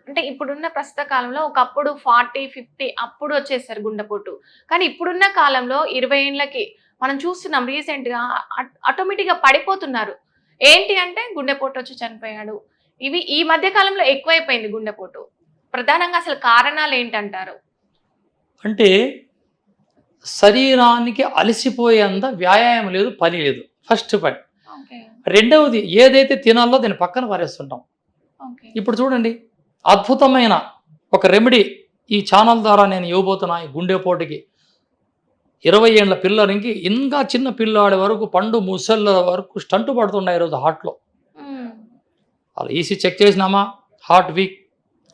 అంటే ఇప్పుడున్న ప్రస్తుత కాలంలో ఒకప్పుడు 40, 50 అప్పుడు వచ్చేసారు గుండెపోటు. కానీ ఇప్పుడున్న కాలంలో 20 ఏండ్లకి మనం చూస్తున్నాం రీసెంట్‌గా ఆటోమేటిక్‌గా పడిపోతున్నారు. ఏంటి అంటే గుండెపోటు వచ్చి చనిపోయాడు. ఇవి ఈ మధ్య కాలంలో ఎక్కువైపోయింది గుండెపోటు. ప్రధానంగా అసలు కారణాలు ఏంటంటారు? అంటే శరీరానికి అలసిపోయేంత వ్యాయామం లేదు, పని లేదు. ఫస్ట్ పని. ఓకే. రెండవది ఏదైతే తినాలో దాన్ని పక్కన పారేస్తుంటాం. ఓకే. ఇప్పుడు చూడండి, అద్భుతమైన ఒక రెమెడీ ఈ ఛానల్ ద్వారా నేను ఇవ్వబోతున్నా. ఈ గుండెపోటుకి 20 ఏళ్ల పిల్లలకి ఇంకా చిన్న పిల్లాడి వరకు పండు ముసళ్ళ వరకు స్టంట్ పడుతున్నాయి ఈరోజు హార్ట్లో. అలా ఈసీ చెక్ చేసినామా హార్ట్ వీక్,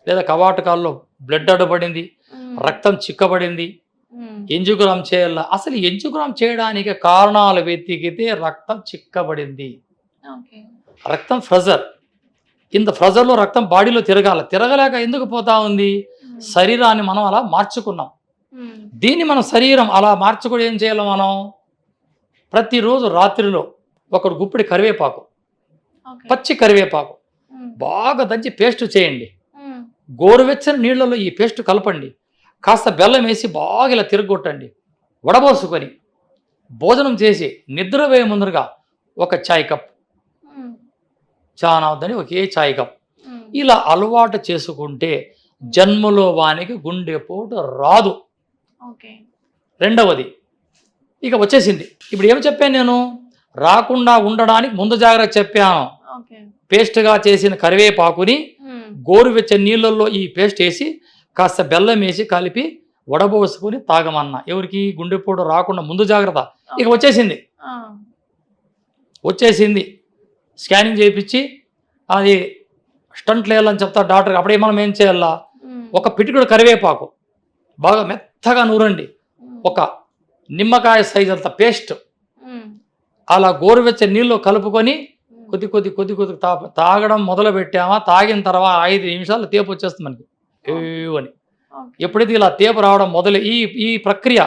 లేదా కవాటకాల్లో బ్లడ్ అడ్డుపడింది, రక్తం చిక్కబడింది, ఎంజుగ్రామ్ చేయాల. అసలు ఎంజుగ్రామ్ చేయడానికి కారణాలు వెతికితే రక్తం చిక్కబడింది, రక్తం ఫ్రెజర్. ఇంత ఫ్రెజర్లో రక్తం బాడీలో తిరగలేక ఎందుకు పోతా ఉంది? శరీరాన్ని మనం అలా మార్చుకున్నాం. దీన్ని మనం శరీరం అలా మార్చుకోవడం ఏం చేయాలి? మనం ప్రతిరోజు రాత్రిలో ఒకడు గుప్పిడి కరివేపాకు, పచ్చి కరివేపాకు బాగా దంచి పేస్ట్ చేయండి. గోరువెచ్చని నీళ్లలో ఈ పేస్ట్ కలపండి. కాస్త బెల్లం వేసి బాగా ఇలా తిరగొట్టండి. వడబోసుకొని భోజనం చేసి నిద్రపోయే ముందరగా ఒక చాయ్ కప్, చాలా అవుతుంది ఒకే చాయ్ కప్, ఇలా అలవాటు చేసుకుంటే జన్మలో వానికి గుండెపోటు రాదు. రెండవది ఇక వచ్చేసింది. ఇప్పుడు ఏమి చెప్పాను నేను? రాకుండా ఉండడానికి ముందు జాగ్రత్త చెప్పాను. పేస్ట్గా చేసిన కరివేపాకుని గోరువెచ్చని నీళ్ళల్లో ఈ పేస్ట్ వేసి కాస్త బెల్లం వేసి కలిపి వడబోసుకొని తాగమన్నా. ఎవరికి? గుండెపోటు రాకుండా ముందు జాగ్రత్త. ఇక వచ్చేసింది స్కానింగ్ చేయించి అది స్టంట్ లేయాలని చెప్తారు డాక్టర్. అప్పుడే మనం ఏం చేయాలా? ఒక పిటికుడు కరివేపాకు బాగా మెత్తగా నూరండి, ఒక నిమ్మకాయ సైజ్ అంత పేస్ట్ అలా గోరువెచ్చని నీళ్ళు కలుపుకొని కొద్ది కొద్ది తాగడం మొదలు పెట్టామా, తాగిన తర్వాత 5 నిమిషాలు తేపు వచ్చేస్తుంది మనకి అని. ఎప్పుడైతే ఇలా తేపు రావడం మొదలు ఈ ప్రక్రియ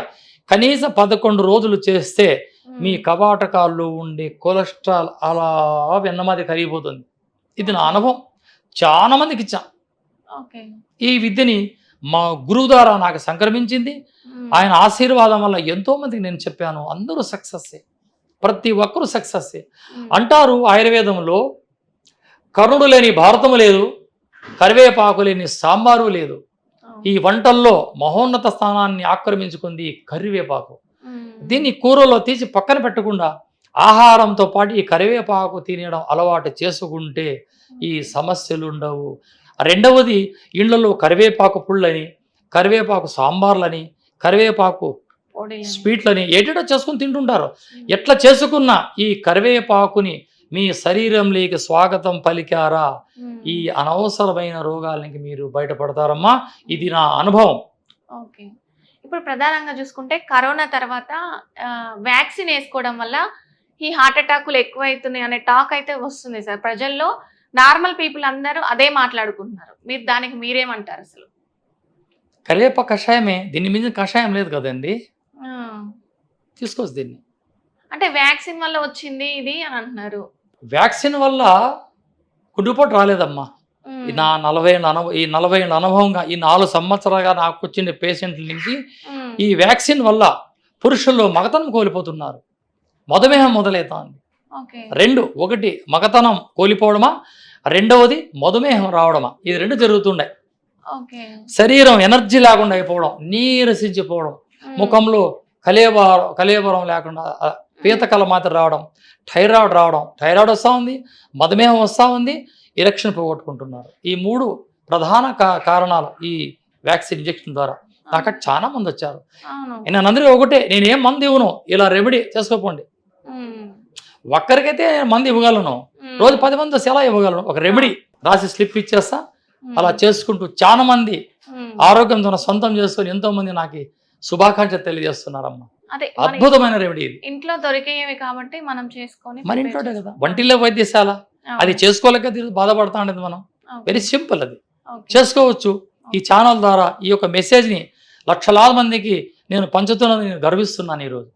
కనీసం 11 రోజులు చేస్తే మీ కవాటకాల్లో ఉండే కొలెస్ట్రాల్ అలా వెన్నమాది కరిగిపోతుంది. ఇది నా అనుభవం, చాలా మందికి ఇచ్చా. ఈ విద్యని మా గురువు ద్వారా నాకు సంక్రమించింది. ఆయన ఆశీర్వాదం వల్ల ఎంతో మందికి నేను చెప్పాను. అందరూ సక్సెస్సే, ప్రతి ఒక్కరూ సక్సెస్సే. అంటారు ఆయుర్వేదంలో కరుణుడు లేని భారతము లేదు, కరివేపాకు లేని సాంబారు లేదు. ఈ వంటల్లో మహోన్నత స్థానాన్ని ఆక్రమించుకుంది కరివేపాకు. దీన్ని కూరలో తీసి పక్కన పెట్టకుండా ఆహారంతో పాటు ఈ కరివేపాకు తినడం అలవాటు చేసుకుంటే ఈ సమస్యలు ఉండవు. రెండవది, ఇళ్లలో కరివేపాకు పుళ్ళని, కరివేపాకు సాంబార్లని, కరివేపాకు స్వీట్లని ఏటేటో చేసుకుని తింటుంటారు. ఎట్లా చేసుకున్న ఈ కరివేపాకుని మీ శరీరంలోకి స్వాగతం పలికారా, ఈ అనవసరమైన రోగాలకి మీరు బయటపడతారమ్మా. ఇది నా అనుభవం. ఓకే. ఇప్పుడు ప్రధానంగా చూసుకుంటే కరోనా తర్వాత వ్యాక్సిన్ వేసుకోవడం వల్ల ఈ హార్ట్ అటాకులు ఎక్కువైతున్నాయి అనే టాక్ అయితే వస్తుంది సార్. ప్రజల్లో నార్మల్ పీపుల్ అందరూ అదే మాట్లాడుకుంటున్నారు. మీరు దానికి మీరేమంటారు? అసలు కరివేపాకు కషాయమే, దీని మీద కషాయం లేదు కదండి, తీసుకోవచ్చు దీన్ని. అంటే వ్యాక్సిన్ వల్ల వచ్చింది ఇది అని అంటున్నారు. వ్యాక్సిన్ వల్ల గుండెపోటు రాలేదమ్మా. నా 40 ఏళ్ళ అనుభవంగా ఈ 4 సంవత్సరాలుగా నాకు వచ్చిన పేషెంట్ల నుంచి ఈ వ్యాక్సిన్ వల్ల పురుషుల్లో మగతనం కోల్పోతున్నారు, మధుమేహం మొదలవుతుంది. 2, 1 మగతనం కోల్పోవడమా, రెండవది మధుమేహం రావడమా, ఇది 2 జరుగుతుండే. శరీరం ఎనర్జీ లేకుండా అయిపోవడం, నీరసించిపోవడం, ముఖంలో కలేబరం లేకుండా పీతకల మాత్రం రావడం, థైరాయిడ్ వస్తూ ఉంది, మధుమేహం వస్తూ ఉంది, ఎలక్షన్ పోగొట్టుకుంటున్నారు. ఈ 3 ప్రధాన కారణాలు ఈ వ్యాక్సిన్ ఇంజెక్షన్ ద్వారా. నాకు చాలా మంది వచ్చారు. నేను అందరూ ఒకటే, నేనేం మందు ఇవ్వను, ఇలా రెమెడీ చేసుకోపోండి. ఒక్కరికైతే మంది ఇవ్వగలను, రోజు 10 మంది వస్తే ఎలా ఇవ్వగలను? ఒక రెమెడీ రాసి స్లిప్ ఇచ్చేస్తా. అలా చేసుకుంటూ చాలా మంది ఆరోగ్యంతో సొంతం చేసుకొని ఎంతో మంది నాకు శుభాకాంక్షలు తెలియజేస్తున్నారమ్మా. అద్భుతమైన రెమెడీ ఇది. ఇంట్లో దొరికేవి కాబట్టి మనం చేసుకొని మన ఇంట్లోనే కదా, వంటిల్లో వైద్యశాల అది చేసుకోలేక బాధపడతా ఉండేది మనం. వెరీ సింపుల్, అది చేసుకోవచ్చు. ఈ ఛానల్ ద్వారా ఈ యొక్క మెసేజ్ని లక్షలాది మందికి నేను పంచుతున్నది నేను గర్విస్తున్నాను ఈరోజు.